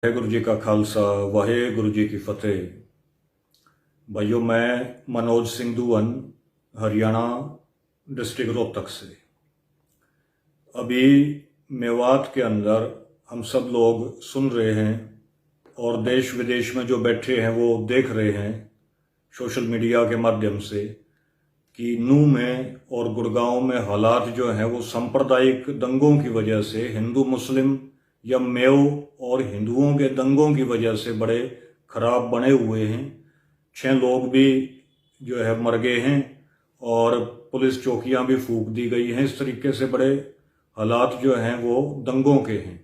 वाहेगुरु जी का खालसा वाहेगुरु जी की फतेह। भाइयों, मैं मनोज सिंह दुवन हरियाणा डिस्ट्रिक्ट रोहतक से। अभी मेवात के अंदर हम सब लोग सुन रहे हैं और देश विदेश में जो बैठे हैं वो देख रहे हैं सोशल मीडिया के माध्यम से कि नूह में और गुड़गांव में हालात जो हैं वो सांप्रदायिक दंगों की वजह से, हिंदू मुस्लिम या मेव और हिंदुओं के दंगों की वजह से बड़े खराब बने हुए हैं। 6 लोग भी जो है मर गए हैं और पुलिस चौकियां भी फूंक दी गई हैं। इस तरीके से बड़े हालात जो हैं वो दंगों के हैं।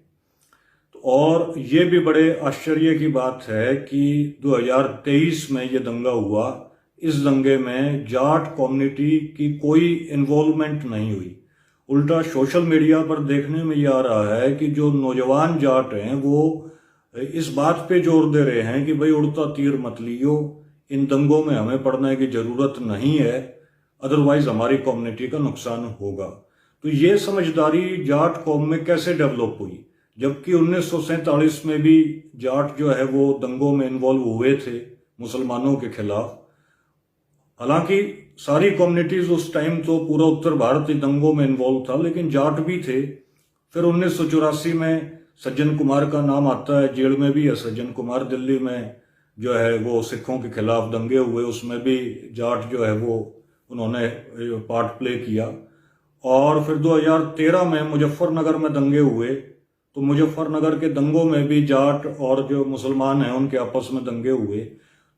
और ये भी बड़े आश्चर्य की बात है कि 2023 में ये दंगा हुआ। इस दंगे में जाट कम्युनिटी की कोई इन्वॉल्वमेंट नहीं हुई। उल्टा सोशल मीडिया पर देखने में ये आ रहा है कि जो नौजवान जाट हैं वो इस बात पे जोर दे रहे हैं कि भाई उड़ता तीर मत लियो, इन दंगों में हमें पड़ने की जरूरत नहीं है, अदरवाइज हमारी कम्युनिटी का नुकसान होगा। तो ये समझदारी जाट कौम में कैसे डेवलप हुई, जबकि 1947 में भी जाट जो है वो दंगों में इन्वॉल्व हुए थे मुसलमानों के खिलाफ। हालांकि सारी कम्युनिटीज उस टाइम तो पूरा उत्तर भारत दंगों में इन्वॉल्व था, लेकिन जाट भी थे। फिर 1984 में सज्जन कुमार का नाम आता है, जेल में भी है सज्जन कुमार। दिल्ली में जो है वो सिखों के खिलाफ दंगे हुए, उसमें भी जाट जो है वो उन्होंने पार्ट प्ले किया। और फिर 2013 में मुजफ्फरनगर में दंगे हुए, तो मुजफ्फरनगर के दंगों में भी जाट और जो मुसलमान हैं उनके आपस में दंगे हुए।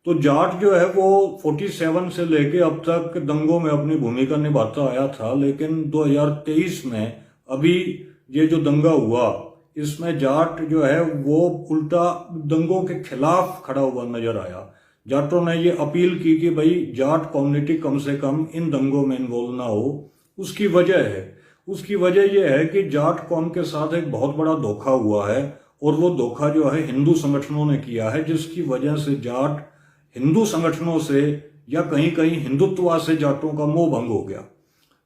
तो जाट जो है वो 47 से लेके अब तक दंगों में अपनी भूमिका निभाता आया था, लेकिन 2023 में अभी ये जो दंगा हुआ इसमें जाट जो है वो उल्टा दंगों के खिलाफ खड़ा हुआ नजर आया। जाटों ने ये अपील की कि भाई जाट कम्युनिटी कम से कम इन दंगों में इन्वॉल्व ना हो। उसकी वजह यह है कि जाट कौम के साथ एक बहुत बड़ा धोखा हुआ है, और वो धोखा जो है हिंदू संगठनों ने किया है, जिसकी वजह से जाट हिंदू संगठनों से या कहीं कहीं हिंदुत्व से जाटों का मोह भंग हो गया।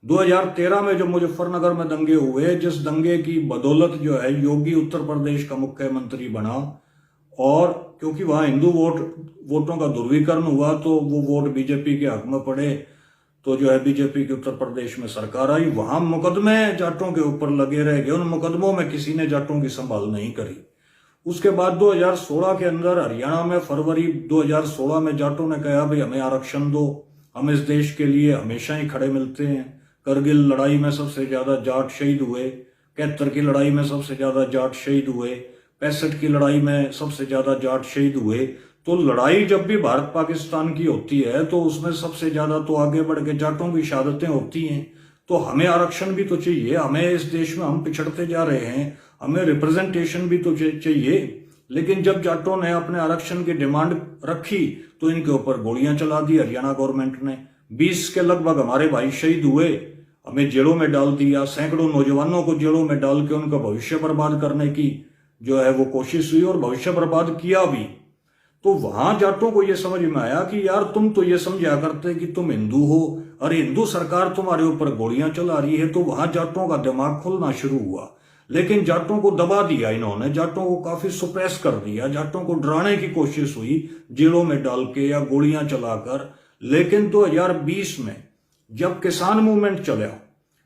2013 में जो मुजफ्फरनगर में दंगे हुए, जिस दंगे की बदौलत जो है योगी उत्तर प्रदेश का मुख्यमंत्री बना, और क्योंकि वहां हिंदू वोटों का ध्रुवीकरण हुआ तो वो वोट बीजेपी के हक में पड़े, तो जो है बीजेपी की उत्तर प्रदेश में सरकार आई। वहां मुकदमे जाटों के ऊपर लगे रह गए, उन मुकदमों में किसी ने जाटों की संभाल नहीं करी। उसके बाद 2016 के अंदर हरियाणा में फरवरी 2016 में जाटों ने कहा भाई हमें आरक्षण दो, हम इस देश के लिए हमेशा ही खड़े मिलते हैं। करगिल लड़ाई में सबसे ज्यादा जाट शहीद हुए, 71 की लड़ाई में सबसे ज्यादा जाट शहीद हुए, 65 की लड़ाई में सबसे ज्यादा जाट शहीद हुए। तो लड़ाई जब भी भारत पाकिस्तान की होती है तो उसमें सबसे ज्यादा तो आगे बढ़ के जाटों की शहादतें होती हैं। तो हमें आरक्षण भी तो चाहिए, हमें इस देश में हम पिछड़ते जा रहे हैं, हमें रिप्रेजेंटेशन भी तो चाहिए। लेकिन जब जाटों ने अपने आरक्षण की डिमांड रखी तो इनके ऊपर गोलियां चला दी हरियाणा गवर्नमेंट ने। 20 के लगभग हमारे भाई शहीद हुए, हमें जेलों में डाल दिया। सैकड़ों नौजवानों को जेलों में डाल के उनका भविष्य बर्बाद करने की जो है वो कोशिश हुई, और भविष्य बर्बाद किया भी। तो वहां जाटों को यह समझ में आया कि यार तुम तो ये समझा करते कि तुम हिंदू हो, और हिंदू सरकार तुम्हारे ऊपर गोलियां चला रही है। तो वहां जाटों का दिमाग खुलना शुरू हुआ। लेकिन जाटों को दबा दिया इन्होंने, जाटों को काफी सुप्रेस कर दिया, जाटों को डराने की कोशिश हुई जेलों में डाल के या गोलियां चलाकर। लेकिन 2020 में जब किसान मूवमेंट चला,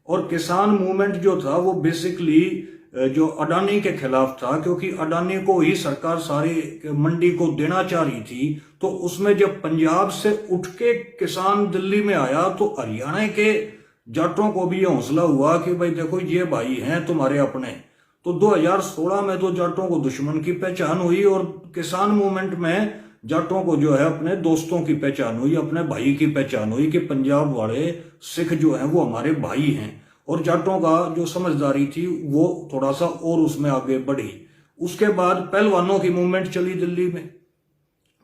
और किसान मूवमेंट जो था वो बेसिकली जो अडानी के खिलाफ था, क्योंकि अडानी को ही सरकार सारी मंडी को देना चाह रही थी। तो उसमें जब पंजाब से उठ के किसान दिल्ली में आया तो हरियाणा के जाटों को भी यह हौसला हुआ कि भाई देखो ये भाई हैं तुम्हारे अपने। तो 2016 में तो जाटों को दुश्मन की पहचान हुई, और किसान मूवमेंट में जाटों को जो है अपने दोस्तों की पहचान हुई, अपने भाई की पहचान हुई कि पंजाब वाले सिख जो हैं वो हमारे भाई हैं। और जाटों का जो समझदारी थी वो थोड़ा सा और उसमें आगे बढ़ी। उसके बाद पहलवानों की मूवमेंट चली दिल्ली में।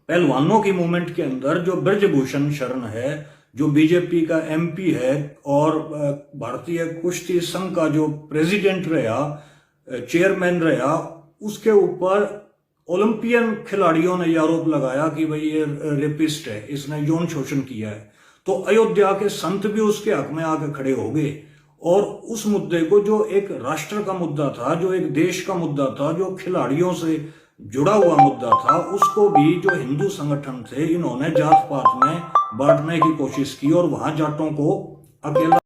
पहलवानों की मूवमेंट के अंदर जो ब्रजभूषण शरण है, जो बीजेपी का एमपी है और भारतीय कुश्ती संघ का जो प्रेसिडेंट रहा, चेयरमैन रहा, उसके ऊपर ओलंपियन खिलाड़ियों ने यह आरोप लगाया कि भाई ये रेपिस्ट है, इसने यौन शोषण किया है। तो अयोध्या के संत भी उसके हक में आके खड़े हो गए, और उस मुद्दे को, जो एक राष्ट्र का मुद्दा था, जो एक देश का मुद्दा था, जो खिलाड़ियों से जुड़ा हुआ मुद्दा था, उसको भी जो हिंदू संगठन थे इन्होंने जात पात में बांटने की कोशिश की और वहां जाटों को अकेला